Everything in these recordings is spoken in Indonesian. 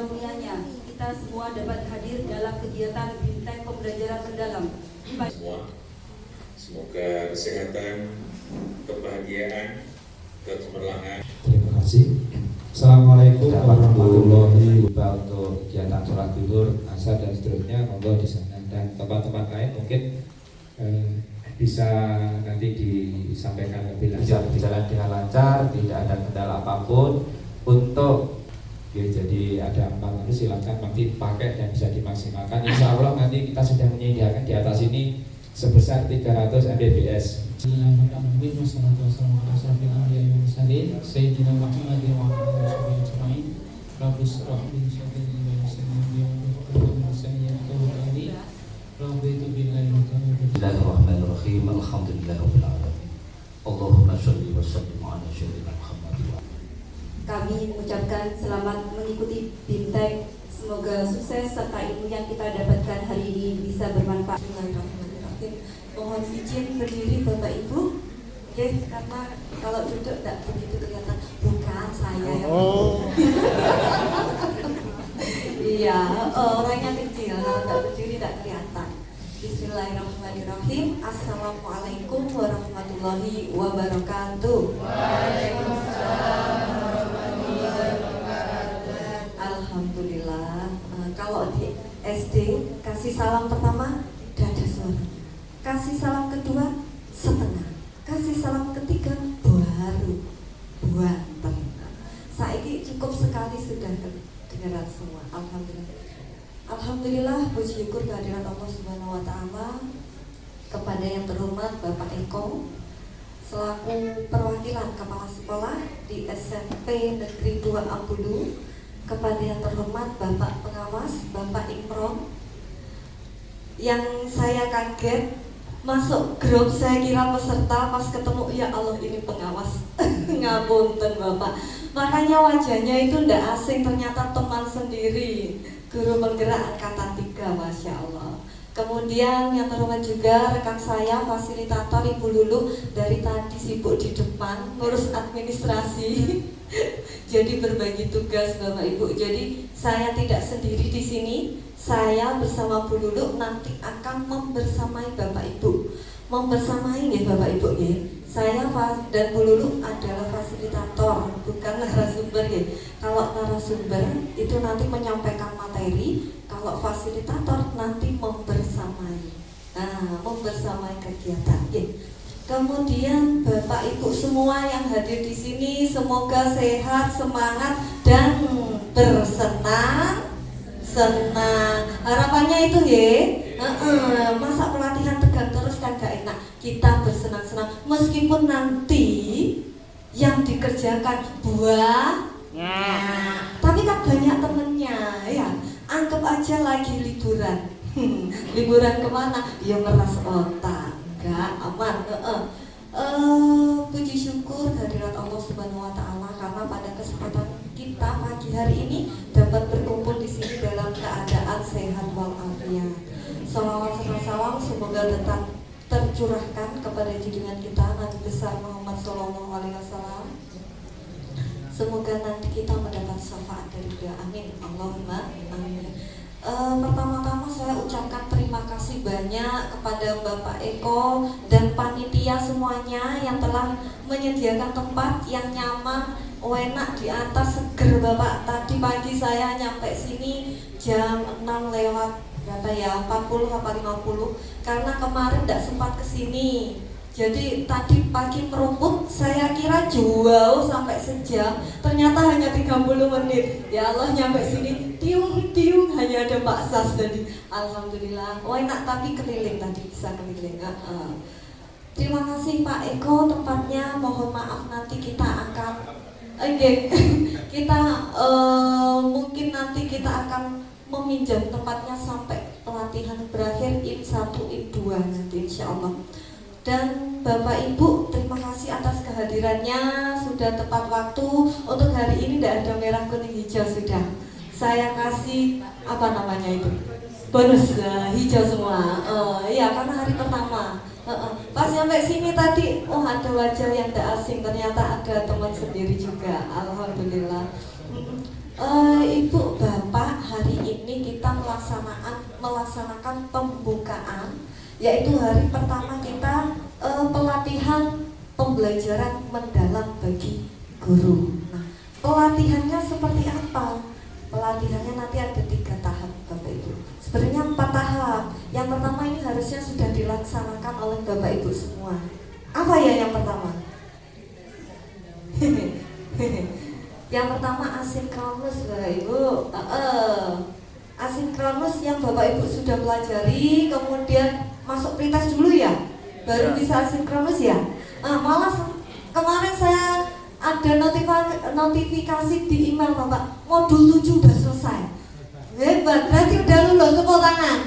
yang mulianya, kita semua dapat hadir dalam kegiatan Bimtek Pembelajaran Mendalam. Semua, semoga kesehatan, kebahagiaan, kecemerlangan. Terima kasih. Assalamualaikum warahmatullahi wabarakatuh. Untuk kegiatan sholat zuhur, asar dan seterusnya, monggo di sana, dan tempat-tempat lain mungkin bisa nanti disampaikan lebih lanjut. Berjalan dengan lancar, tidak ada kendala apapun. Untuk jadi ada amal, lalu silakan nanti pakai dan bisa dimaksimalkan. Insya Allah nanti kita sudah menyediakan di atas ini sebesar 300 Mbps. Bismillahirrahmanirrahim. Wassalatu wassalamu ala asyrofil anbiya'i wal mursalin sayyidina Muhammadin wa ala alihi ajma'in. Rabbi shrah li sadri wa yassir li amri wahlul 'uqdatam min lisani raditu billahi Bismillahirrahmanirrahim. Alhamdulillahirabbil alamin. Allahumma shalli wa sallim ala sayyidina Muhammad. Kami mengucapkan selamat mengikuti Bimtek. Semoga sukses serta ilmu yang kita dapatkan hari ini bisa bermanfaat. Bismillahirrahmanirrahim. Mohon izin berdiri Bapak Ibu. Oke, karena kalau duduk tidak begitu kelihatan. Bukan saya yang iya, orangnya kecil. Kalau tidak berdiri tidak kelihatan. Bismillahirrahmanirrahim. Assalamualaikum warahmatullahi wabarakatuh. Waalaikumsalam warahmatullahi wabarakatuh. Alhamdulillah. Kalau di SD kasih salam pertama dada suara, kasih salam kedua setengah, kasih salam ketiga baru buanten. Saiki cukup sekali sudah kedengaran semua. Alhamdulillah. Alhamdulillah, puji syukur kehadiran Allah Subhanahu wa taala kepada yang terhormat Bapak Eko selaku perwakilan kepala sekolah di SMP Negeri 2 Ambulu, kepada yang terhormat Bapak pengawas Bapak Imron. Yang saya kaget masuk grup, saya kira peserta, pas ketemu ya Allah ini pengawas. Ngapunten Bapak, makanya wajahnya itu ndak asing, ternyata teman sendiri, guru penggerak angkatan 3, Masya Allah. Kemudian yang terhormat juga rekan saya fasilitator Ibu Lulu, dari tadi sibuk di depan ngurus administrasi. Jadi berbagi tugas Bapak Ibu. Jadi saya tidak sendiri di sini. Saya bersama Bu Lulu nanti akan membersamai Bapak Ibu. Membersamai ya Bapak Ibu ya. Saya dan Bu Lulu adalah fasilitator, bukan narasumber ya. Kalau narasumber itu nanti menyampaikan materi, kalau fasilitator nanti membersamai. Nah, membersamai kegiatan ya. Kemudian Bapak Ibu semua yang hadir di sini semoga sehat, semangat dan bersenang senang. Harapannya itu ya. Masa pelatihan tegang terus kan gak enak. Kita bersenang-senang meskipun nanti yang dikerjakan buah. Tapi kan banyak temennya ya. Anggap aja lagi liburan. Liburan kemana? Ya ngeras otak. Enggak, aman. Puji syukur kehadirat Allah Subhanahu wa taala karena pada kesempatan kita pagi hari ini dapat berkumpul di sini dalam keadaan sehat walafiat. Salawat serta salam semoga tetap tercurahkan kepada junjungan kita Nabi besar Muhammad Sallallahu Alaihi Wasallam. Semoga nanti kita mendapat syafaat dari dia. Amin. Allahumma amin. Pertama-tama saya ucapkan terima kasih banyak kepada Bapak Eko dan panitia semuanya yang telah menyediakan tempat yang nyaman, enak di atas, seger Bapak. Tadi pagi saya nyampe sini jam 6 lewat berapa ya, 40 apa 50, karena kemarin tidak sempat kesini. Jadi tadi pagi merumput, saya kira jauh sampai sejam, ternyata hanya 30 menit. Ya Allah, nyampe sini tiung-tiung hanya ada Pak Sas tadi. Alhamdulillah. Oh enak, tapi keliling tadi, bisa keliling. Terima kasih Pak Eko, tempatnya mohon maaf nanti kita akan mungkin nanti kita akan meminjam tempatnya sampai pelatihan berakhir IM 1 IM 2 nanti insya Allah. Dan Bapak Ibu terima kasih atas kehadirannya, sudah tepat waktu. Untuk hari ini tidak ada merah kuning hijau, sudah saya kasih apa namanya itu bonus hijau semua. Iya karena hari pertama. Pas sampai sini tadi, oh ada wajah yang tidak asing, ternyata ada teman sendiri juga. Alhamdulillah. Ibu Bapak, hari ini kita melaksanakan pembukaan, yaitu hari pertama kita pelatihan pembelajaran mendalam bagi guru. Nah, pelatihannya seperti apa? Pelatihannya nanti ada 3 tahap Bapak Ibu. Sebenarnya 4 tahap. Yang pertama ini harusnya sudah dilaksanakan oleh Bapak Ibu semua. Apa ya yang pertama? Yang pertama asinkronus Bapak Ibu. Asinkronus yang Bapak Ibu sudah pelajari, kemudian masuk pretest dulu ya, baru bisa asinkronus ya. Malah kemarin saya ada notifikasi di email Bapak, modul 7 udah selesai. Hebat, berarti udah lulus, tepuk tangan.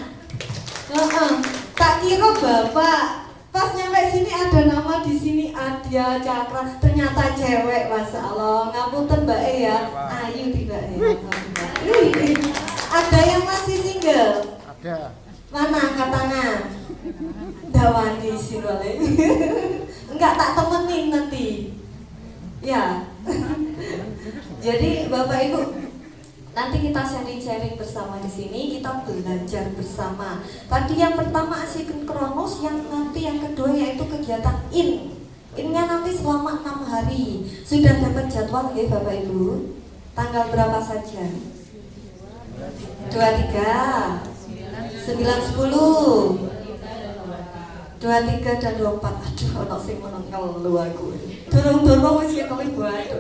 Tak kira Bapak pas nyampe sini ada nama di sini Adia Cakra, ternyata cewek, Masya Allah. Ngapunten Mbak E ya, ayu tiba ya. Ada yang masih single? Ada. Mana angkat tangan? Dawani sih boleh. Enggak, tak temenin nanti. Ya. Jadi Bapak Ibu, nanti kita sharing-sharing bersama di sini, kita belajar bersama. Tadi yang pertama asinkronus, yang nanti yang kedua yaitu kegiatan in-nya nanti selama 6 hari. Sudah dapat jadwal ya Bapak Ibu? Tanggal berapa saja? 23, 9, 10, 23 dan 24. Aduh, ono sing menengkel lu aku. Dorong-dorong wis ketemu waduh.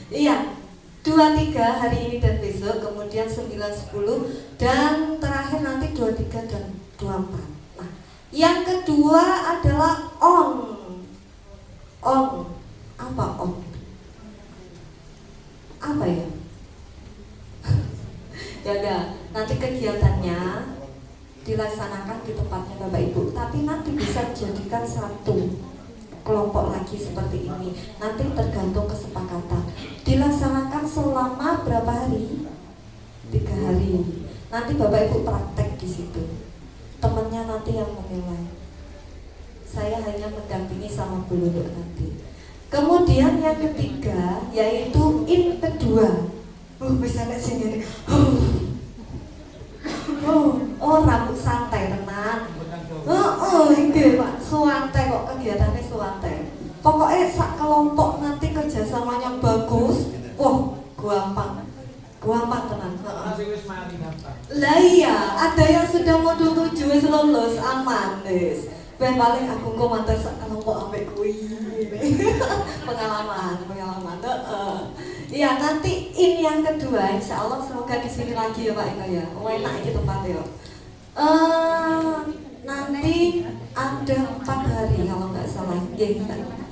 Iya. 23 hari ini dan besok, kemudian 9, 10, dan terakhir nanti 23 dan 24. Nah, yang kedua adalah on. Apa on? Apa ya? Ya udah, nanti kegiatannya dilaksanakan di tempatnya Bapak Ibu, tapi nanti bisa dijadikan satu kelompok lagi seperti ini. Nanti tergantung kesepakatan. Dilaksanakan selama berapa hari? 3 hari. Nanti Bapak Ibu praktek di situ. Temennya nanti yang menilai. Saya hanya mendampingi sama Bu Lulu nanti. Kemudian yang ketiga yaitu in kedua. Bisa nek sini. Rambut santai tenan. Ini Pak, suwantai kok kegiatannya suwantai. Pokoknya sak kelompok nanti kerjasamanya bagus. Wah, gampang tenan. Lah iya, ada yang sudah modul 7 wis lulus, aman wis. Ben paling aku kok mantar sak kelompok ambek kuwi. Pengalaman. Iya, nanti ini yang kedua, insya Allah semoga di sini lagi ya Pak Eko ya. Enak iki tempatnya. Nanti ada 4 hari kalau nggak salah,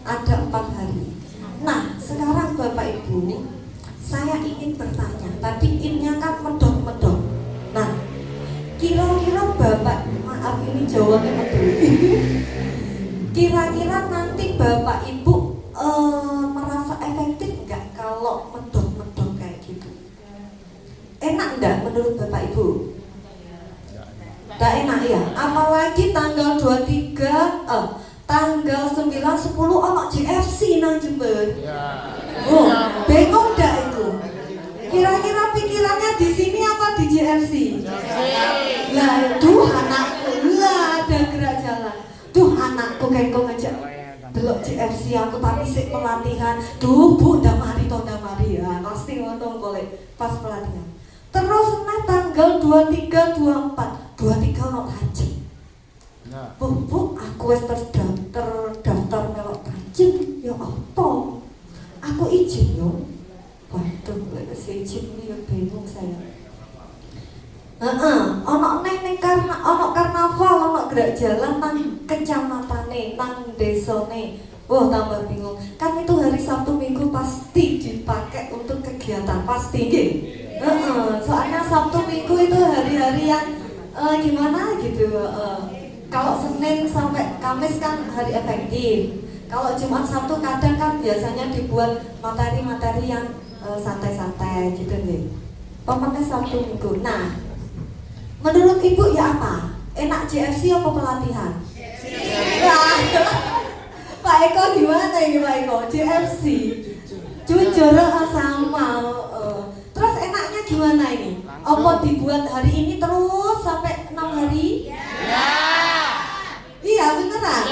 ada 4 hari. Nah, sekarang Bapak Ibu, saya ingin bertanya. Tadi innya kan medok-medok. Nah, kira-kira Bapak, maaf ini jawabannya betul. Kira-kira nanti Bapak Ibu merasa efektif nggak kalau medok-medok kayak gitu? Enak nggak menurut Bapak Ibu? Nggak enak ya? Apalagi tanggal 23, tanggal 9, 10 ono JFC nang Jember. Bingung nggak itu? Kira-kira pikirannya di sini apa di JFC? Lah, duh anakku, lah ada gerak jalan. Duh anakku kayak kok ngejak delok JFC aku tapi sik pelatihan. Duh Bu, ndamari ya. Pasti ngono golek pas pelatihan. Terus nek tanggal 23, 24, 23 ono haji. Bu, aku wis terdaftar melok haji. Ya apa? Aku izin yo. Waduh, lek izin yo bingung saya. Ono karena ono karnaval, ono gerak jalan nang kecamatane, nang desone. Wah, tambah bingung. Kan itu hari Sabtu Minggu pasti dipakai untuk kegiatan pasti nggih. Soalnya Sabtu Minggu itu hari-hari yang gimana gitu. Kalau Senin sampai Kamis kan hari efektif. Kalau Jumat Sabtu kadang kan biasanya dibuat materi-materi yang santai-santai gitu nih. Pokoknya Sabtu Minggu. Nah, menurut Ibu ya apa? Enak JFC apa pelatihan? Pak Eko gimana ini Pak Eko? JFC jujur sama gimana ini? Apa dibuat hari ini terus sampai 6 hari? Iya beneran?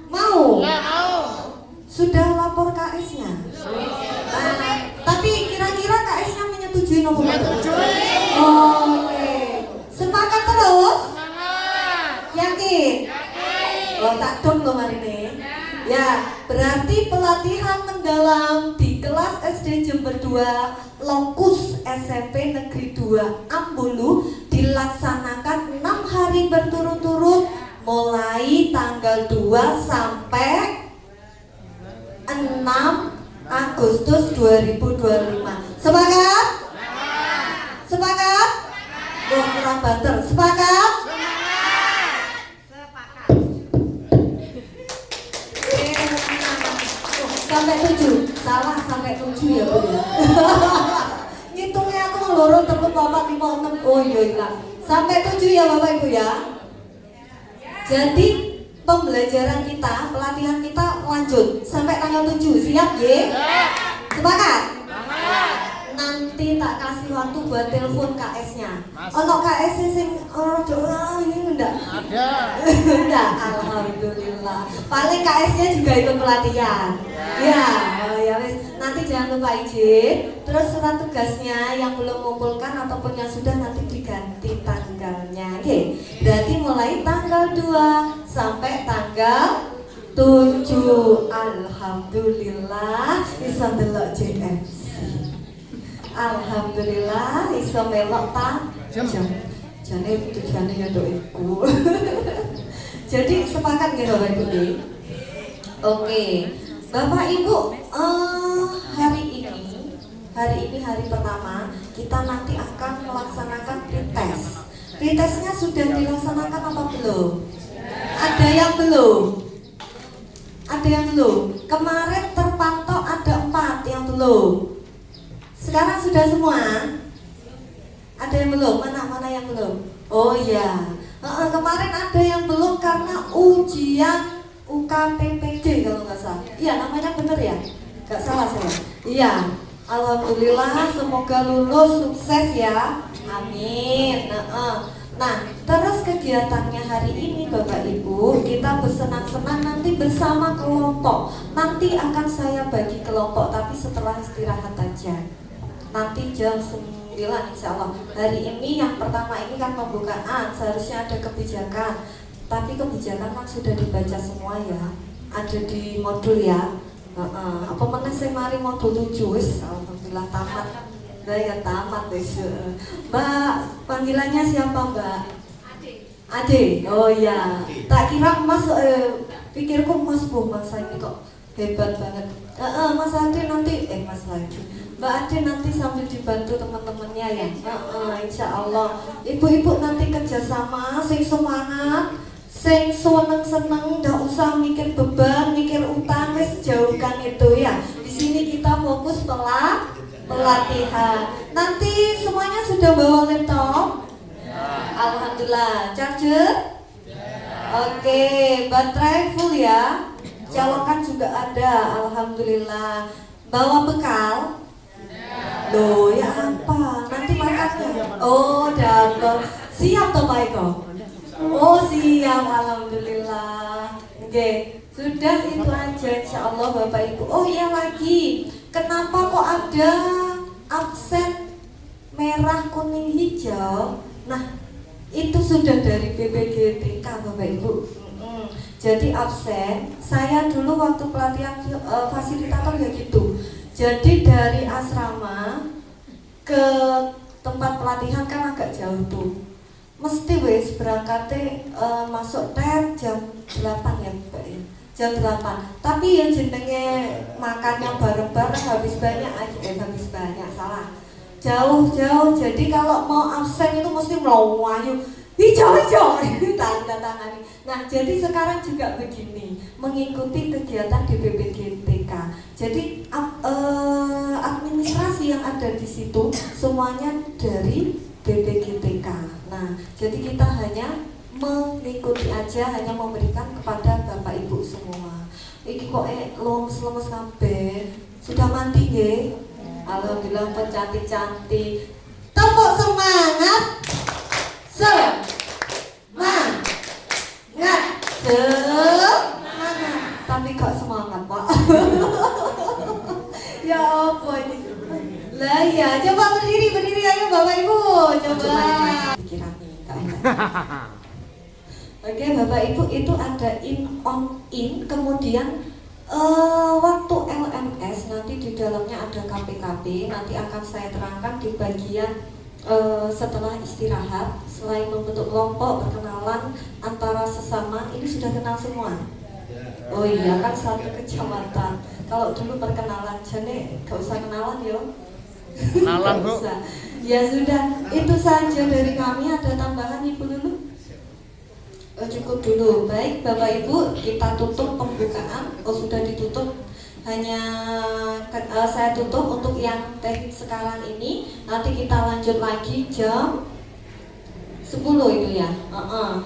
Mau? Sudah lapor KS-nya? Tapi kira-kira KS-nya menyetujui apa enggak? Oke. Sepakat terus? Yakin? Oh tak dong loh hari ini. Ya, berarti pelatihan mendalam di kelas SD Jember 2 Lokus SMP Negeri 2 Ambulu dilaksanakan 6 hari berturut-turut mulai tanggal 2 sampai 6 Agustus 2025. Sepakat? Sepakat? Wah, kurang banter. Sepakat? Sampai 7, salah sampai 7 ya Bu ya. Ngitungnya aku ngeloro telu 4 5 6. Oh iya ikhlas. Sampai 7 ya Bapak Ibu ya. Jadi pembelajaran kita, pelatihan kita lanjut sampai tanggal 7. Siap ya? Sepakat? Nanti tak kasih waktu buat telepon KS-nya. Ono KS-nya sing ini enggak? Ada. Enggak, alhamdulillah. Paling KS-nya juga ikut pelatihan. Ya, ya wis. Nanti jangan lupa izin. Terus surat tugasnya yang belum mengumpulkan ataupun yang sudah nanti diganti tanggalnya. Oke. Berarti mulai tanggal 2 sampai tanggal 7. Alhamdulillah bisa ndelok JMC. Alhamdulillah iso melok ta jam. Jane tujuane ya nduk iku. Jadi sepakat nggih Bapak Ibu? Oke. Bapak Ibu, hari ini hari pertama kita nanti akan melaksanakan pretest. Pretestnya sudah dilaksanakan apa belum? Ada yang belum? Ada yang belum? Kemarin terpantau ada 4 yang belum. Sekarang sudah semua? Ada yang belum? Mana yang belum? Oh iya. Kemarin ada yang belum karena ujian UKPPD kalau nggak salah. Iya namanya bener ya? Nggak salah saya. Iya. Alhamdulillah semoga lulus sukses ya. Amin. Nah terus kegiatannya hari ini Bapak Ibu kita bersenang-senang nanti bersama kelompok. Nanti akan saya bagi kelompok tapi setelah istirahat aja. Nanti jam 9 insya Allah. Hari ini yang pertama ini kan pembukaan, seharusnya ada kebijakan. Tapi kebijakan kan sudah dibaca semua ya. Ada di modul ya. Apa mana saya mari modul 7 wis alhamdulillah tamat. Mbak ya tamat wis. Mbak panggilannya siapa Mbak? Ade. Oh iya. Tak kira Mas pikirku Mas Bu Mas ini kok hebat banget. Mas Ade nanti Mas lagi. Mbak Ade nanti sambil dibantu teman-temannya ya. Insya Allah. Ibu-ibu nanti kerjasama, sing semangat, sing seneng-seneng, nggak usah mikir beban, mikir utang, wis jauhkan itu ya. Di sini kita fokus pelatihan. Nanti semuanya sudah bawa laptop? Alhamdulillah. Charger? Oke, baterai full ya. Colokan juga ada. Alhamdulillah. Bawa bekal? Loh ya apa? Nanti makannya? Oh dapat. Siap toh Pak Eko? Oh siap, alhamdulillah. Oke, sudah itu aja insya Allah Bapak Ibu. Oh iya lagi, kenapa kok ada absen merah kuning hijau? Nah itu sudah dari BPGTK Bapak Ibu. Jadi absen, saya dulu waktu pelatihan fasilitator ya gitu. Jadi dari asrama ke tempat pelatihan kan agak jauh tuh. Mesti wis berangkatnya masuk tes jam 8 ya Mbak ya. Jam 8. Tapi yang jenenge makannya bareng-bareng habis banyak salah. Jauh-jauh. Jadi kalau mau absen itu mesti melayu hijau-hijau tanda tangan. Nah jadi sekarang juga begini, mengikuti kegiatan di BPGTK. Jadi administrasi yang ada di situ semuanya dari BPGTK. Nah jadi kita hanya mengikuti aja, hanya memberikan kepada Bapak Ibu semua. Iki kok lemes-lemes kabeh. Sudah mandi nggih? Alhamdulillah cantik-cantik. Tepuk semangat. Semangat. Semangat. Tapi kok semangat, Pak? Ya apa ini? Lah ya, coba berdiri ayo Bapak Ibu, coba. Pikiran nih, Kak. Oke, Bapak Ibu, itu ada in on in, kemudian waktu LMS nanti di dalamnya ada KPKP, nanti akan saya terangkan di bagian setelah istirahat. Selain membentuk kelompok, perkenalan antara sesama, ini sudah kenal semua. Oh iya, kan satu kecamatan. Kalau dulu perkenalan, jadi gak usah kenalan yo. Kenalan Bu. Ya sudah, itu saja dari kami. Ada tambahan Ibu dulu? Oh, cukup dulu. Baik Bapak Ibu, kita tutup pembukaan. Oh sudah ditutup. Hanya saya tutup untuk yang teknik sekarang ini. Nanti kita lanjut lagi jam 10 itu ya.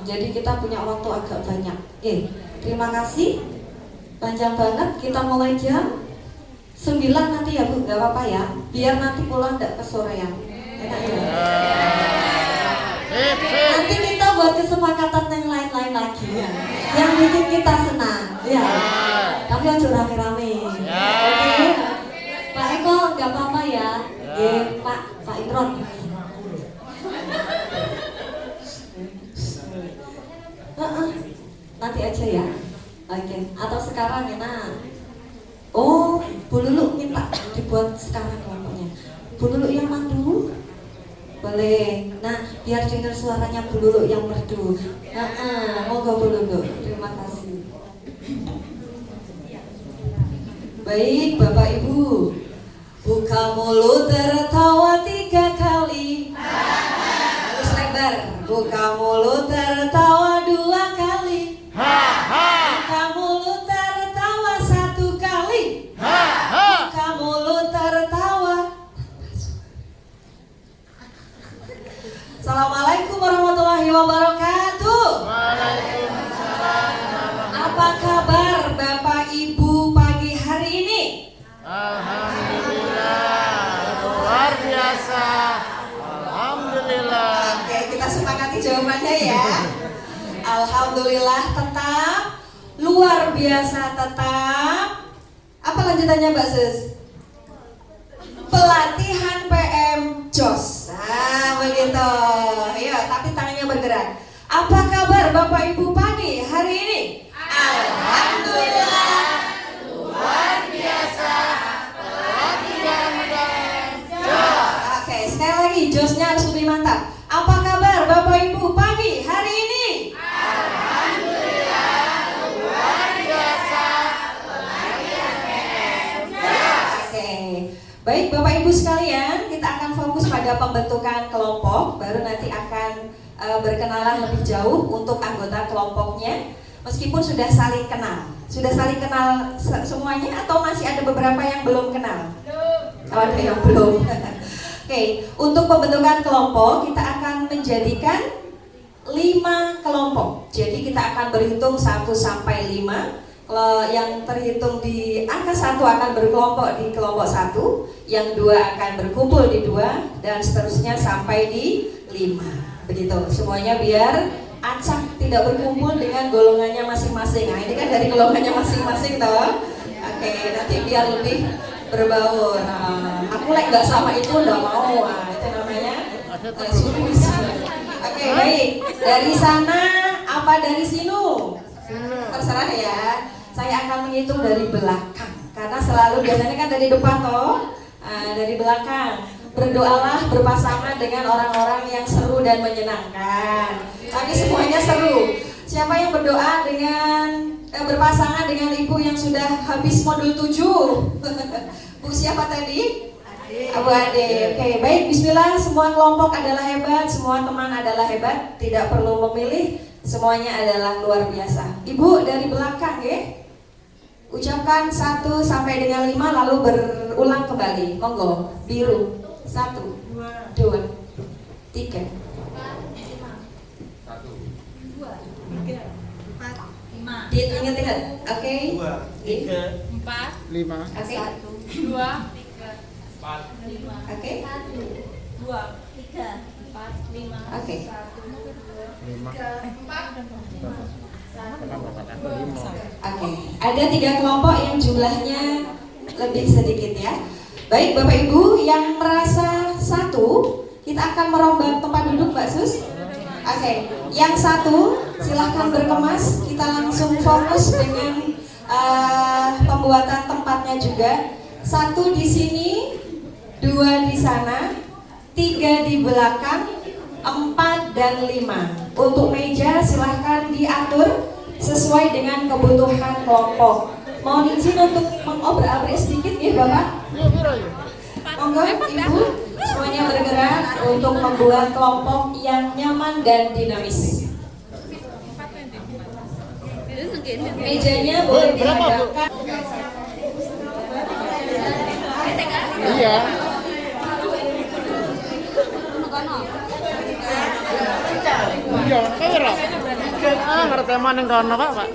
Jadi kita punya waktu agak banyak. Terima kasih. Panjang banget. Kita mulai jam 9 nanti ya Bu, gak apa-apa ya. Biar nanti pulang gak kesorean. Enak ya? Nanti kita buat kesepakatan yang lain-lain lagi ya. Yang bikin kita senang ya. Tapi aja rame-rame. Oke. Pak Eko gak apa-apa ya. Pak Imron. Nanti aja ya. Oke. Atau sekarang enak. Oh, Bu Lulu minta dibuat sekarang kelompoknya. Bu Lulu yang mandu? Boleh. Nah, biar dengar suaranya Bu Lulu yang merdu. Moga Bu Lulu. Terima kasih. Baik, Bapak Ibu. Buka mulut tertawa 3 kali. Terus lebar. Buka mulut tertawa 2 kali. Buka mulut tertawa 1 kali. Buka mulut tertawa. Assalamualaikum warahmatullahi wabarakatuh. Waalaikumsalam. Apa kabar Bapak Ibu pagi hari ini? Alhamdulillah, luar biasa. Alhamdulillah. Oke, kita sepakati jawabannya ya. Alhamdulillah tetap, luar biasa tetap. Apa lanjutannya Mbak Sus? Pelatihan PM JOS. Nah, begitu. Ayo, tapi tangannya bergerak. Apa kabar Bapak Ibu pagi hari ini? Alhamdulillah. Luar biasa. Pelatihan PM JOS. Oke, sekali lagi JOS-nya harus lebih mantap. Apa kabar Bapak Ibu pagi hari ini? Alhamdulillah, luar biasa. Pelatihan PM JOS. Oke. Baik Bapak Ibu sekalian, kita akan fokus pada pembentukan kelompok. Baru nanti akan berkenalan lebih jauh untuk anggota kelompoknya. Meskipun sudah saling kenal. Sudah saling kenal semuanya atau masih ada beberapa yang belum kenal? Oh, ada yang belum. Oke, untuk pembentukan kelompok kita akan menjadikan 5 kelompok. Jadi kita akan berhitung 1 sampai 5. Kalau yang terhitung di angka 1 akan berkelompok di kelompok 1, yang 2 akan berkumpul di 2, dan seterusnya sampai di 5. Begitu, semuanya biar acak tidak berkumpul dengan golongannya masing-masing. Nah ini kan dari golongannya masing-masing toh. Oke, nanti biar lebih berbaur. Nah, aku nggak sama itu nggak mau. Nah, itu namanya sulis. Oke, baik. Dari sana apa dari sini? Terserah ya. Saya akan menghitung dari belakang karena selalu biasanya kan dari depan toh. Dari belakang. Berdoalah berpasangan dengan orang-orang yang seru dan menyenangkan. Tapi semuanya seru. Siapa yang berdoa dengan berpasangan dengan ibu yang sudah habis modul 7? Bu siapa tadi? Abu Ade. Oke, baik, bismillah. Semua kelompok adalah hebat, semua teman adalah hebat. Tidak perlu memilih, semuanya adalah luar biasa. Ibu dari belakang ya. Ucapkan 1 sampai dengan 5 lalu berulang kembali. Monggo, biru. 1, 2, 3, 4, 5. Ingat-ingat, oke? 2, 3, 4, 5. Oke. 1, 2, 3, Oke. 1, 2, 3, 4, 5, Oke. 1, 2, 3, 4, 5, 1, Oke, ada 3 kelompok yang jumlahnya lebih sedikit ya. Baik Bapak Ibu yang merasa satu, kita akan merombak tempat duduk Mbak Sus. Oke, yang satu silahkan berkemas. Kita langsung fokus dengan pembuatan tempatnya juga. 1 di sini, 2 di sana, 3 di belakang, 4 dan 5. Untuk meja silahkan diatur sesuai dengan kebutuhan kelompok. Mohon izin untuk mengobrak-abrik sedikit ya Bapak. Monggo Ibu semuanya bergerak untuk membuat kelompok yang nyaman dan dinamis. Mejanya boleh dihadapkan. Iya. Iya, kira. Ngerti mana yang kono Pak?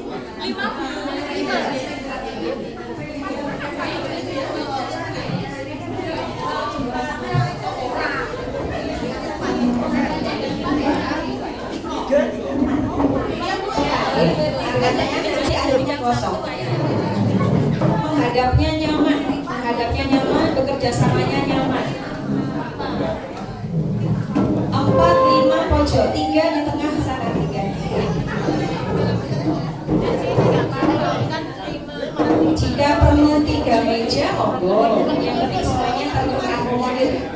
Kosong. Menghadapnya nyaman, bekerja samanya nyaman. 4, 5 pojok, 3 di tengah sana 3. Jika perlu 3 meja, monggo. Yang penting semuanya terakomodir.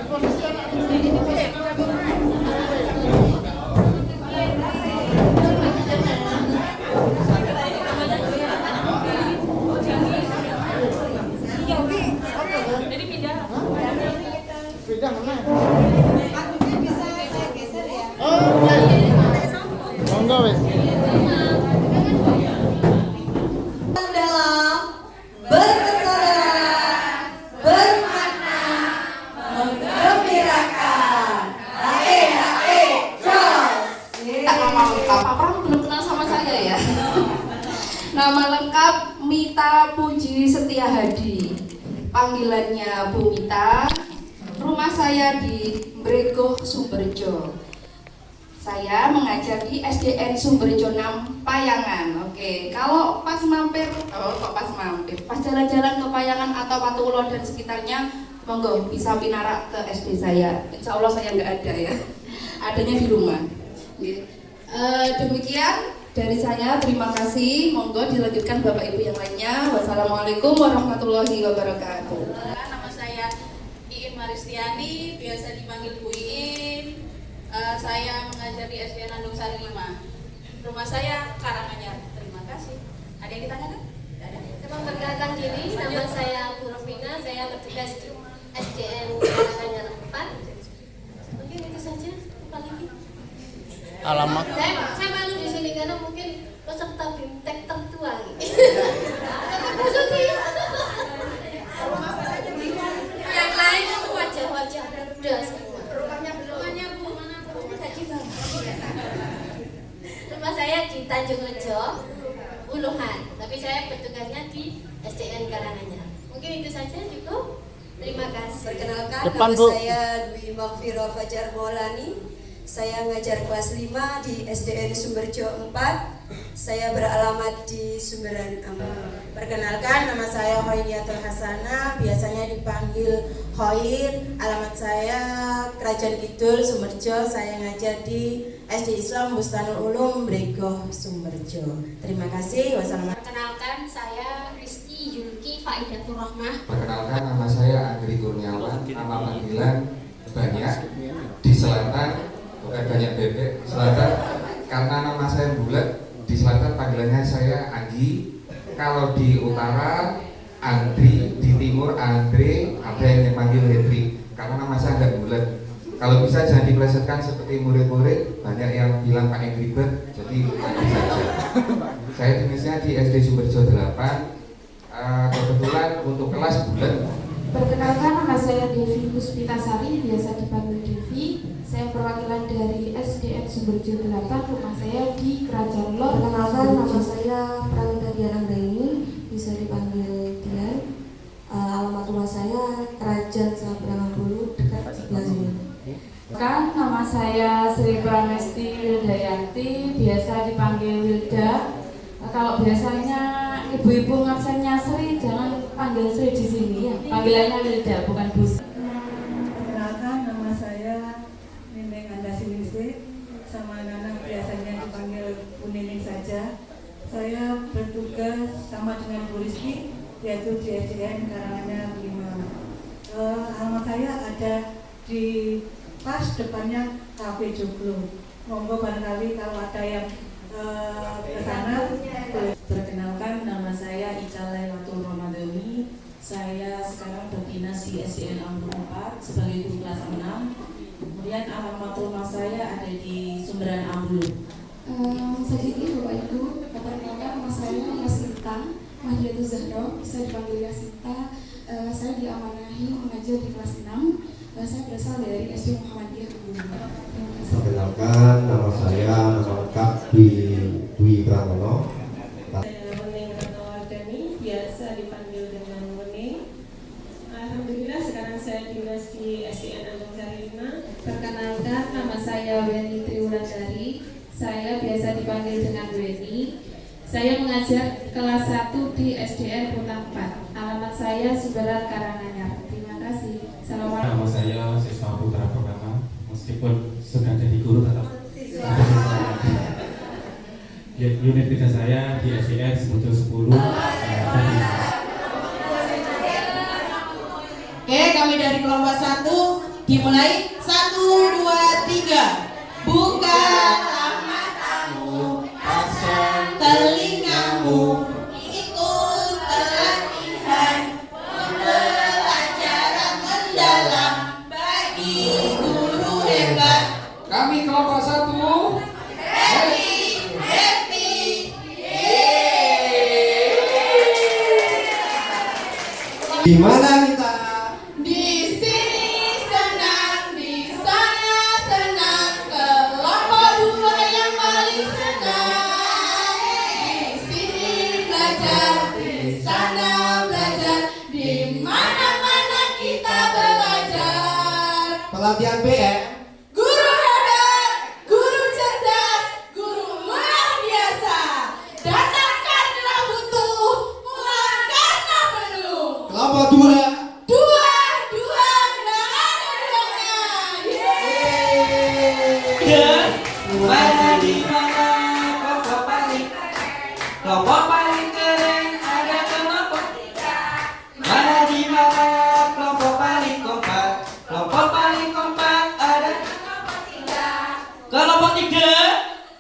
Monggo wis. Dalam berkesabaran, bermakna, menggembirakan. Nama lengkap, apa belum kenal sama saya ya? Nama lengkap Mita Puji Setiahadi. Panggilannya Bu Mita. Rumah saya di Bregoh, Sumberjo. Saya mengajar di SDN Sumberjo 6 Payangan. Oke, kalau pas mampir, pas jalan-jalan ke Payangan atau Patulo dan sekitarnya, monggo bisa pinarak ke SD saya. Insya Allah saya nggak ada ya, adanya di rumah. Demikian dari saya, terima kasih. Monggo dilanjutkan Bapak Ibu yang lainnya. Wassalamualaikum warahmatullahi wabarakatuh. Nama saya Iin Maristiani, biasa dipanggil Bu Iin. Saya mengajar di SDN Landung Sari 5. Rumah saya Karanganyar. Terima kasih. Ada yang ditanyakan? Tidak ada. Memperkenalkan diri, nama saya Bu Rofina, saya bertugas di SDN Karanganyar 4. Mungkin itu saja, apa lagi? Alamat. Saya malu di sini karena mungkin peserta BIMTEK tertua. Yang lain itu wajah-wajah muda semua. Rumahnya Bu, mana Bu? Tadi Bang. Rumah saya di Tanjung Rejo, Uluhan. Tapi saya bertugasnya di SDN Karanganyar. Mungkin itu saja cukup. Terima kasih. Perkenalkan, Depan, nama Bu. saya Dwi Maghfirah Fajar Maulani. Saya ngajar kelas 5 di SDN Sumberjo 4. Saya beralamat di Sumberan Ampel. Perkenalkan, nama saya Hoiriatul Hasanah, biasanya dipanggil Hoir. Alamat saya Kerajaan Kidul, Sumberjo. Saya ngajar di SD Islam Bustanul Ulum, Bregoh, Sumberjo. Terima kasih. Wassalamualaikum. Perkenalkan, saya Risti Julki Faidatul Rahmah. Perkenalkan, nama saya Andri Kurniawan. Nama panggilan banyak di selatan, bukan banyak bebek selatan, karena nama saya bulat. Di selatan panggilannya saya Anggi. Kalau di utara Andri, di timur Andre, ada yang dipanggil Hendri. Karena nama saya agak bulat. Kalau bisa jangan diplesetkan seperti murid-murid, banyak yang bilang Pak Angry Bird, jadi Anggi saja. Saya jenisnya di SD Sumberjo 8. Kebetulan untuk kelas bulat. Perkenalkan, nama saya Devi Puspitasari, biasa dipanggil Devi. Saya perwakilan dari SDN Sumberjo 8, rumah saya di Kerajaan Lor. Perkenalkan, nama saya Pramita Dian Anggraini, bisa dipanggil Dian. Alamat rumah saya Kerajaan Sabra dipanggil Wilda. Kalau biasanya ibu-ibu ngabsennya Sri, jangan panggil Sri di sini ya. Panggilannya Wilda, bukan Bu. Perkenalkan, nama saya Nining Andasiningsih, sama anak-anak biasanya dipanggil Bu Nining saja. Saya bertugas sama dengan Bu Rizky, yaitu di SDN Karanganyar 5. Alamat saya ada di pas depannya Cafe Joglo. Monggo barangkali kalau ada yang ke sana. Perkenalkan, nama saya Ica Lailatul Ramadhani. Saya sekarang berdinas di SDN Ambruk 4 sebagai guru kelas 6. Kemudian alamat rumah saya ada di Sumberan Ambruk. Sedikit Bapak Ibu, perkenalkan nama saya Yasinta Mahdiatul Zahra, bisa dipanggil Yasinta. Saya diamanahi mengajar di kelas 6. Saya berasal dari SD Muhammadiyah Kebumen. Perkenalkan, nama saya lengkap Dwi Pramono. Saya Wening Ratnawardhani, biasa dipanggil dengan Wening. Alhamdulillah sekarang saya dinas di SDN Andung Sari 5. Perkenalkan, nama saya Weni Triwulandari. Saya biasa dipanggil dengan Weni. Saya mengajar kelas 1 di SDN Pulang 4. Alamat saya Sumberan Karanganyar. Terima kasih. Assalamualaikum. Nama saya Siswa Putra Purnama. Meskipun sudah jadi guru tetap unit kerja saya di SDN Sebutul 10. Oke, kami dari kelompok 1 dimulai 1, 2, 3. Buka matamu, pasang telingamu, ikut pelatihan pembelajaran mendalam bagi guru hebat. Kami kelompok 1 Di mana kita? Di sini senang, di sana senang, kelompok 2 yang paling senang. Di sini belajar, di sana belajar, di mana-mana kita belajar. Pelatihan PM. Guru hebat, guru cerdas, guru luar biasa. Datang karena butuh, pulang karena penuh. Kelompok 2. Dua, nggak ada duanya. Mana di mana kelompok paling keren ada kelompok 3. Mana di mana kelompok paling kompak ada kelompok 3. Kelompok 3.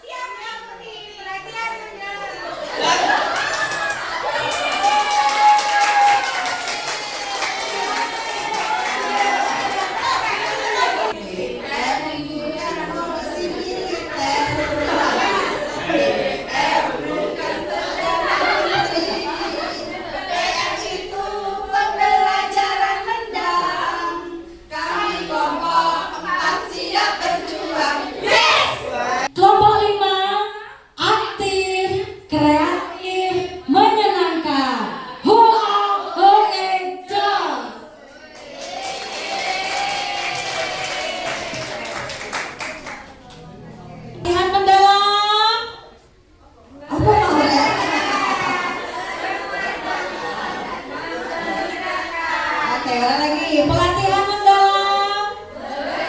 Siap yang berdiri latihan pembelajaran mendalam. Kami kelompok 4 siap berjuang. Yes! Kelompok 5 aktif, kreatif, menyenangkan. Hoa, hoe, jom. Latihan mendalam. Apa ya? Oke, ulang lagi. Pelatihan mendalam.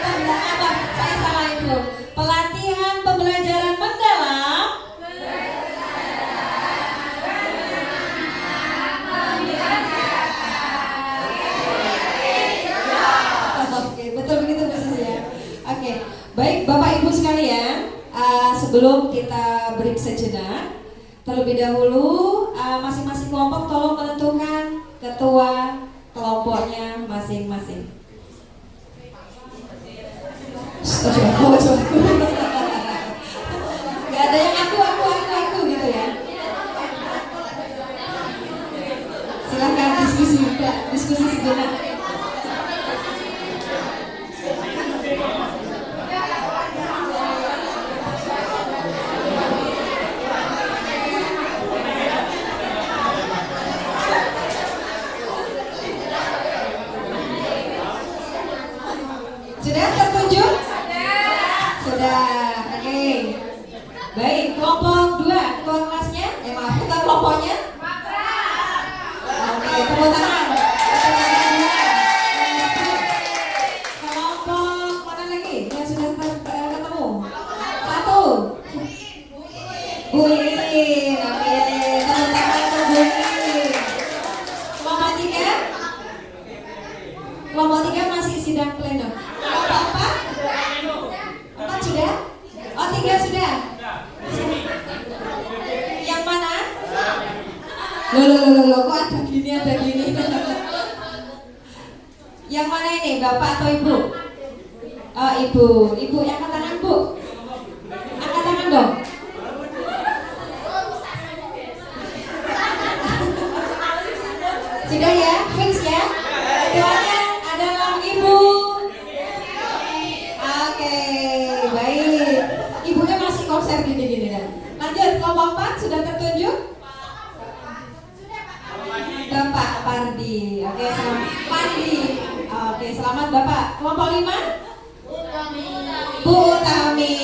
Apa? Saya salah itu. Pelatihan pembelajaran mendalam. Oke, betul begitu posisinya. Oke, baik Bapak Ibu sekalian, sebelum kita break sejenak, terlebih dahulu masing-masing kelompok tolong menentukan ketua kelompoknya masing-masing. Gak ada yang aku gitu ya. Silakan diskusi sejenak. Sudah tertunjuk? Sudah. Iin. Oke, tepuk tangan untuk Bu Iin. Kelompok 3? Kelompok 3 masih sidang pleno. Kelompok 4? 4 sudah? Oh 3 sudah? Yang mana? Loh, kok ada gini? Yang mana ini, Bapak atau Ibu? Oh, Ibu yang angkat tangan, Bu. Angkat tangan dong. Sudah ya, fix ya. Doanya adalah Ibu. Oke, baik. Ibunya masih konser gini dah. Lanjut, kelompok 4 sudah tertunjuk? Bapak Pardi. Oke, selamat Pardi. Oke, selamat Bapak. Kelompok 5? Bu Utami.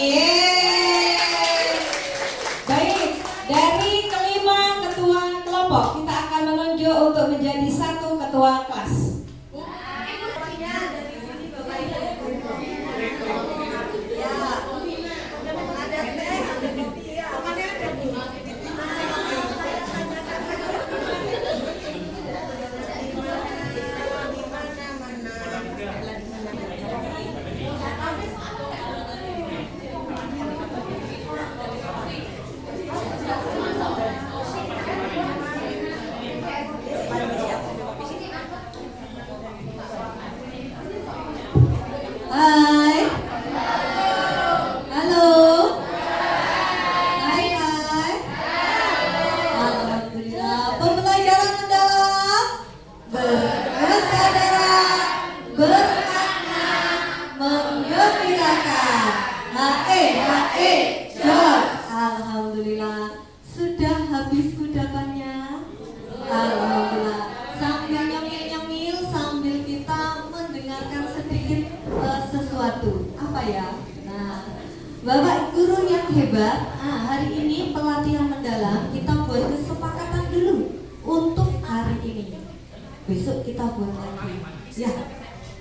Baik, dari kelima ketua kelompok kita akan menunjuk untuk menjadi satu ketua kelas. Hai. Halo. Hai. Alhamdulillah. Pembelajaran mendalam, berkesadaran, bermakna, menggembirakan. Hae, jos. Alhamdulillah. Sudah habis kudapannya? Alhamdulillah. Sambil nyemil-nyemil, sambil kita mendengarkan sedikit sesuatu. Apa ya? Nah, Bapak Guru yang hebat, hari ini pelatihan mendalam kita buat kesepakatan dulu untuk hari ini. Besok kita buat lagi. Ya.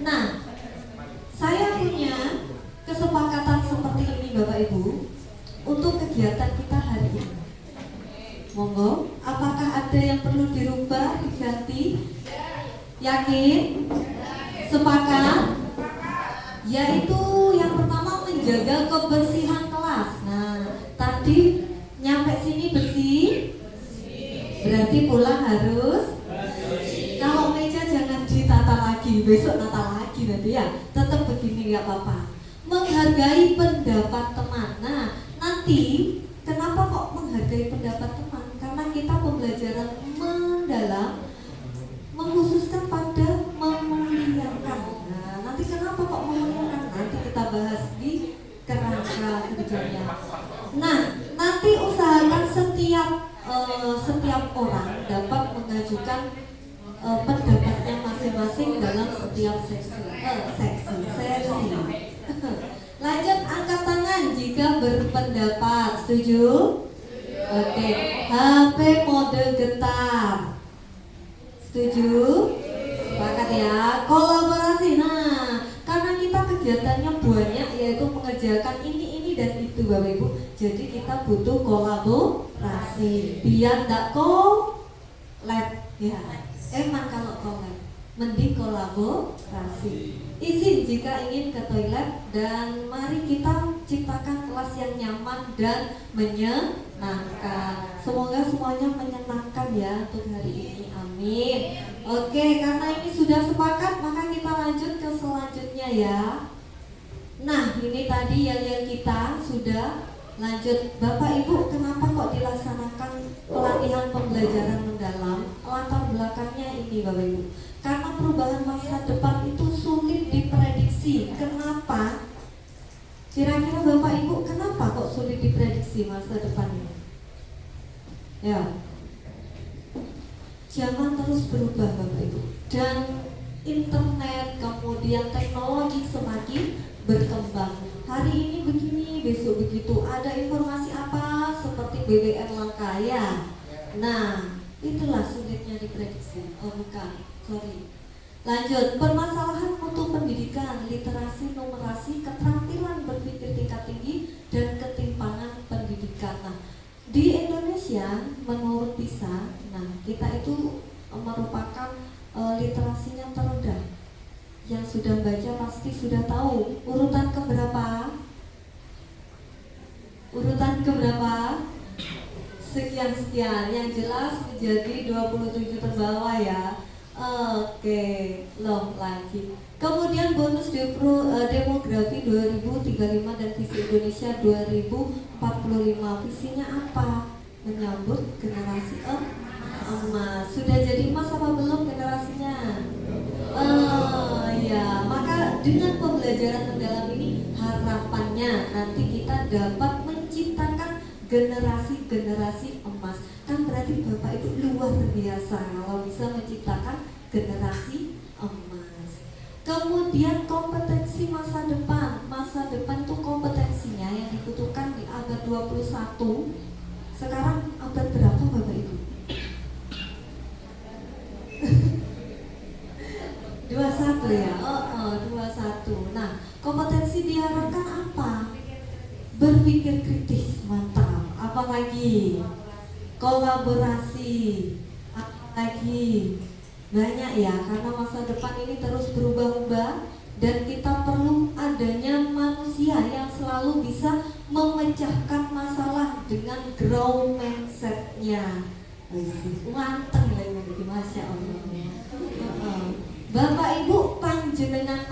Nah, saya punya kesepakatan seperti ini Bapak Ibu untuk kegiatan kita hari ini. Monggo, apakah ada yang perlu dirubah, diganti? Yakin? Sepakat? Yaitu yang pertama menjaga kebersihan kelas. Nah, tadi nyampe sini bersih, berarti pulang harus. Kalau meja jangan ditata lagi, besok tata lagi nanti ya. Tetap begini nggak apa-apa. Menghargai pendapat teman. Nah, nanti kenapa kok menghargai pendapat teman? Karena kita pembelajaran mendalam mengkhususkan pada memuliakan. Nah, nanti kenapa kok memuliakan? Nanti kita bahas di kerangka kebijakannya. Nah, nanti usahakan setiap orang dapat mengajukan pendapatnya masing-masing dalam setiap sesi. Lanjut, angkat tangan jika berpendapat. Setuju? Oke. HP mode getar. Setuju? Sepakat ya. Kolaborasi. Nah, karena kita kegiatannya banyak, yaitu mengerjakan ini dan itu Bapak Ibu. Jadi kita butuh kolaborasi biar tidak collab ya. Emang kalau collab, mending kolaborasi. Izin jika ingin ke toilet dan mari kita ciptakan kelas yang nyaman dan menyenangkan. Semoga semuanya menyenangkan ya untuk hari ini. Amin. Oke, karena ini sudah sepakat maka kita lanjut ke selanjutnya ya. Nah, ini tadi yang kita sudah lanjut. Bapak Ibu, kenapa kok dilaksanakan pelatihan pembelajaran mendalam? Latar belakangnya ini Bapak Ibu. Karena perubahan masa depan itu sulit diprediksi. Kenapa? Kira-kira Bapak Ibu kenapa kok sulit diprediksi masa depan ini? Ya, zaman terus berubah Bapak Ibu. Dan internet kemudian teknologi semakin berkembang. Hari ini begini, besok begitu. Ada informasi apa seperti BBM langka ya. Nah, itulah sulitnya diprediksi. Oh bukan, sorry. Lanjut, permasalahan mutu pendidikan, literasi, numerasi, keterampilan berpikir tingkat tinggi, dan ketimpangan pendidikan. Nah, Di Indonesia menurut PISA, nah kita itu merupakan literasinya terendah. Yang sudah baca pasti sudah tahu urutan keberapa? Urutan keberapa? Sekian-sekian, yang jelas menjadi 27 terbawah ya. Oke, loh lagi. Kemudian bonus demografi 2035 dan visi Indonesia 2045. Visinya apa? Menyambut generasi emas. Sudah jadi emas apa belum generasinya? Ya, maka dengan pembelajaran mendalam ini harapannya nanti kita dapat menciptakan generasi-generasi emas. Kan berarti Bapak Ibu luar biasa kalau bisa menciptakan generasi emas. Kemudian kompetensi masa depan. Masa depan itu kompetensinya yang dibutuhkan di abad 21. Sekarang abad berapa Bapak Ibu? 21 ya? 21. Nah, kompetensi diharapkan apa? Berpikir kritis, mantap. Apalagi kolaborasi, apalagi banyak ya, karena masa depan ini terus berubah-ubah dan kita perlu adanya manusia yang selalu bisa memecahkan masalah dengan grow mindset-nya. Manteng lagi, Masya Allah. Bapak Ibu panjenengan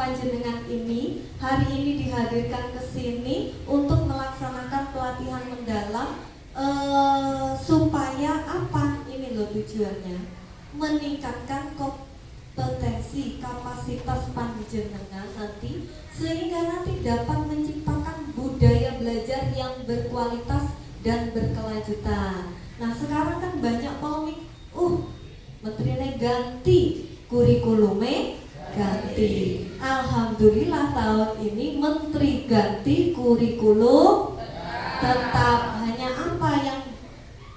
ini hari ini dihadirkan ke sini untuk melaksanakan pelatihan mendalam supaya apa? Ini loh tujuannya, meningkatkan kompetensi kapasitas panjenengan nanti sehingga nanti dapat menciptakan budaya belajar yang berkualitas dan berkelanjutan. Nah sekarang kan banyak polemik, menterinya ganti, kurikulumnya ganti. Alhamdulillah tahun ini menteri ganti, kurikulum tetap. Hanya apa yang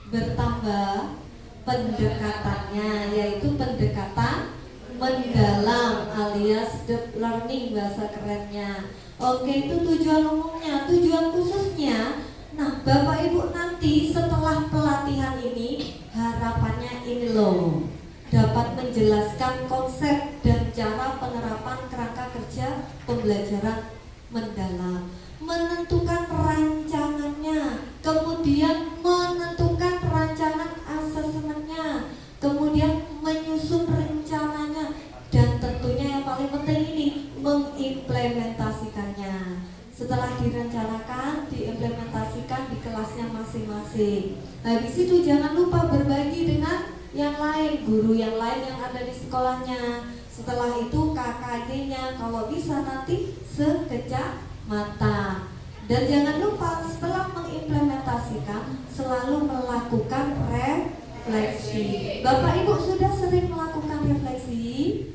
bertambah? Pendekatannya, yaitu pendekatan mendalam alias deep learning bahasa kerennya. Oke, itu tujuan umumnya. Tujuan khususnya, nah Bapak Ibu nanti setelah pelatihan ini harapannya ini loh, dapat menjelaskan konsep dan cara penerapan kerangka kerja pembelajaran mendalam, menentukan rancangannya, kemudian menentukan rancangan asesmennya, kemudian menyusun rencananya, dan tentunya yang paling penting ini mengimplementasikannya. Setelah direncanakan, diimplementasikan di kelasnya masing-masing. Habis itu jangan lupa berbagi dengan yang lain, guru yang lain yang ada di sekolahnya. Setelah itu KKG-nya kalau bisa nanti sekecamatan. Dan jangan lupa setelah mengimplementasikan selalu melakukan refleksi. Bapak Ibu sudah sering melakukan refleksi?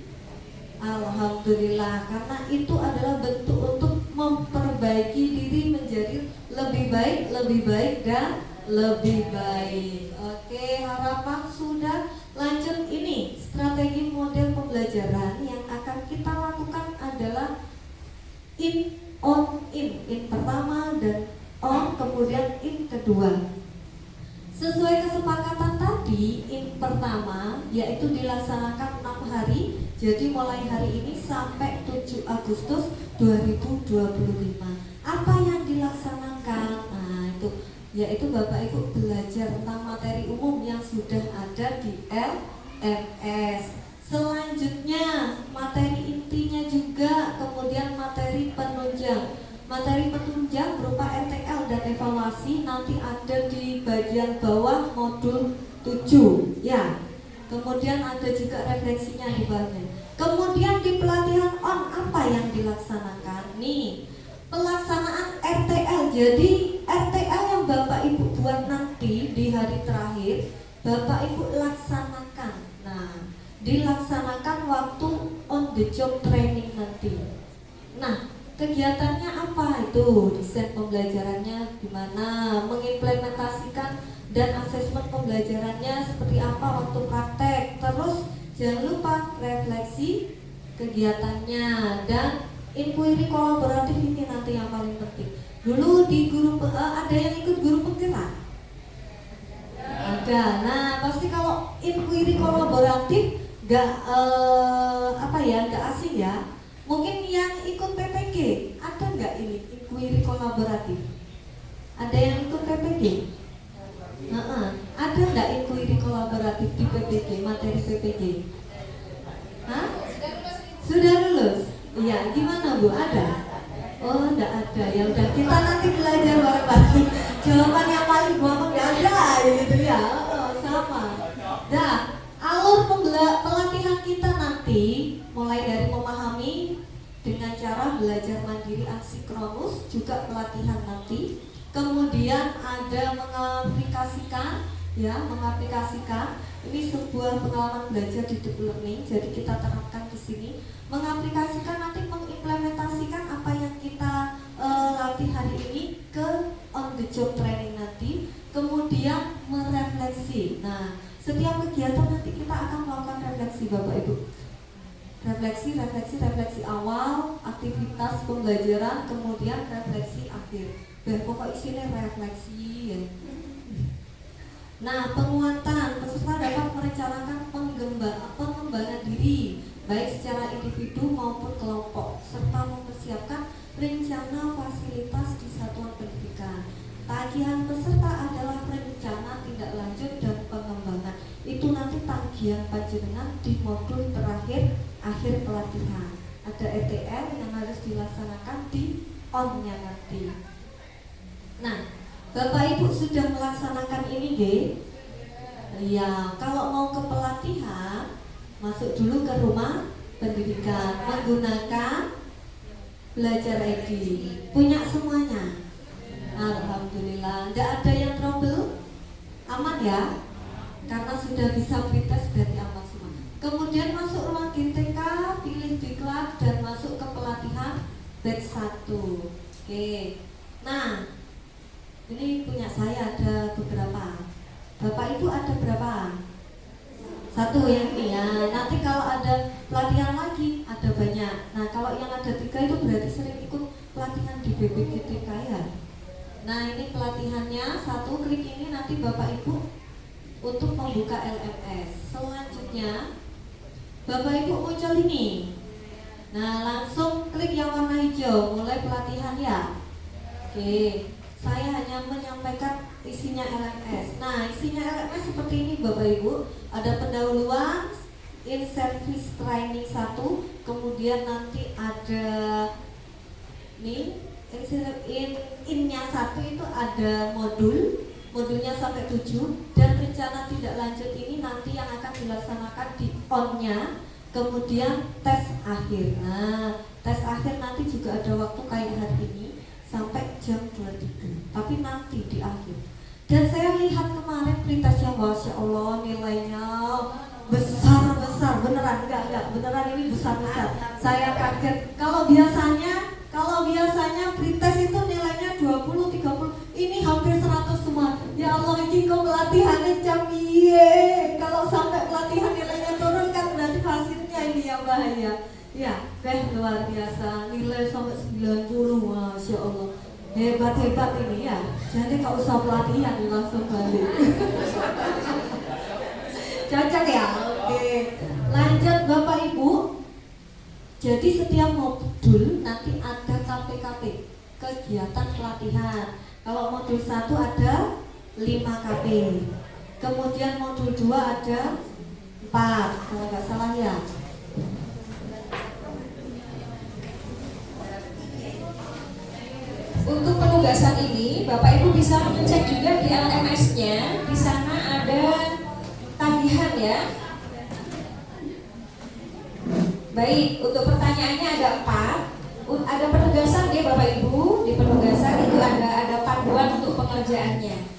Alhamdulillah, karena itu adalah bentuk untuk memperbaiki diri menjadi lebih baik dan lebih baik. Oke, harapan sudah. Lanjut, ini strategi model pembelajaran yang akan kita lakukan adalah in pertama dan on kemudian in kedua. Sesuai kesepakatan tadi, in pertama yaitu dilaksanakan 6 hari. Jadi mulai hari ini sampai 7 Agustus 2025. Apa yang dilaksanakan? Nah, itu yaitu Bapak Ibu belajar tentang materi umum yang sudah ada di LMS. Selanjutnya materi intinya juga, kemudian materi penunjang. Materi penunjang berupa RTL dan evaluasi nanti ada di bagian bawah modul 7 ya. Kemudian ada juga refleksinya di bawahnya. Kemudian di pelatihan on apa yang dilaksanakan? Nih, pelaksanaan RTL. Jadi RTL yang Bapak Ibu buat nanti di hari terakhir, Bapak Ibu laksanakan. Nah, dilaksanakan waktu on the job training nanti. Nah, kegiatannya apa itu? Desain pembelajarannya gimana? Mengimplementasikan dan asesmen pembelajarannya seperti apa waktu praktek. Terus jangan lupa refleksi kegiatannya dan inquiry kolaboratif ini nanti yang paling penting. Dulu di guru ada yang ikut guru penggerak? ada. Nah, pasti kalau inquiry kolaboratif nggak nggak asing ya. Mungkin yang ikut PPG ada nggak ini inquiry kolaboratif? Ada yang ikut PPG? Ada nggak inquiry kolaboratif di PPG, materi PPG? Hah? Sudah lulus? Iya, gimana Bu? Ada? Oh, enggak ada. Ya udah, kita nanti belajar bareng-bareng. Jawaban yang paling gampang ya ada gitu ya. Sama. Nah, alur pelatihan kita nanti mulai dari memahami dengan cara belajar mandiri asinkronus, juga pelatihan nanti. Kemudian ada mengaplikasikan ini sebuah pengalaman belajar di deep learning. Jadi kita terapkan di sini, mengaplikasikan nanti mengimplementasikan apa yang kita latih hari ini ke on the job training nanti. Kemudian merefleksi. Nah, setiap kegiatan nanti kita akan melakukan refleksi Bapak Ibu. Refleksi awal, aktivitas pembelajaran, kemudian refleksi akhir. Pokok isinya refleksi ya. Nah, penguatan, peserta dapat merencanakan pengembangan diri baik secara individu maupun kelompok, serta mempersiapkan rencana fasilitas di satuan pendidikan. Tagihan peserta adalah rencana tindak lanjut dan pengembangan. Itu nanti tagihan panjenengan di modul terakhir akhir pelatihan. Ada ETL yang harus dilaksanakan di on-nya nanti. Nah, Bapak Ibu sudah melaksanakan ini, ya, kalau mau ke pelatihan, masuk dulu ke rumah pendidikan menggunakan Belajar ID. Punya semuanya? Alhamdulillah. Tidak ada yang trouble? Aman ya? Karena sudah bisa pretest, berarti aman semua. Kemudian masuk ruang GTK, pilih diklat dan masuk ke pelatihan batch 1. Oke. Nah, ini punya saya ada beberapa. Bapak Ibu ada berapa? Satu yang ini ya. Nanti kalau ada pelatihan lagi ada banyak. Nah, kalau yang ada 3 itu berarti sering ikut pelatihan di BPGTK ya. Nah, ini pelatihannya. Satu, klik ini nanti Bapak Ibu untuk membuka LMS. Selanjutnya Bapak Ibu muncul ini. Nah, langsung klik yang warna hijau, mulai pelatihan ya. Oke. Saya hanya menyampaikan isinya LMS. Nah, isinya LMS seperti ini Bapak Ibu. Ada pendahuluan, in service training 1, kemudian nanti ada in-nya 1 itu ada modulnya sampai 7, dan rencana tidak lanjut ini nanti yang akan dilaksanakan di on-nya. Kemudian tes akhir. Nah, tes akhir nanti juga ada waktu kayak hari ini sampai jam 23, tapi nanti di akhir. Dan saya lihat kemarin pretestnya, Masya Allah, nilainya besar, beneran beneran ini besar. Saya kaget. Kalau biasanya pretest itu nilainya 20, 30, ini hampir 100 semua. Ya Allah, ini kok pelatihannya jam iye. Kalau sampai pelatihan nilainya turun kan berarti hasilnya ini yang bahaya. Ya, luar biasa, nilai sampai 90, Masya Allah. Hebat ini ya. Jadi gak usah pelatihan, langsung balik. Cocok ya? Oke. Lanjut Bapak Ibu. Jadi setiap modul nanti ada KP-KP, kegiatan pelatihan. Kalau modul 1 ada 5 KP. Kemudian modul 2 ada 4, kalau nggak salah ya. Untuk penugasan ini, Bapak Ibu bisa mengecek juga di LMS-nya. Di sana ada tagihan ya. Baik, untuk pertanyaannya ada 4. Ada penugasan ya Bapak Ibu. Di penugasan itu ada panduan untuk pengerjaannya.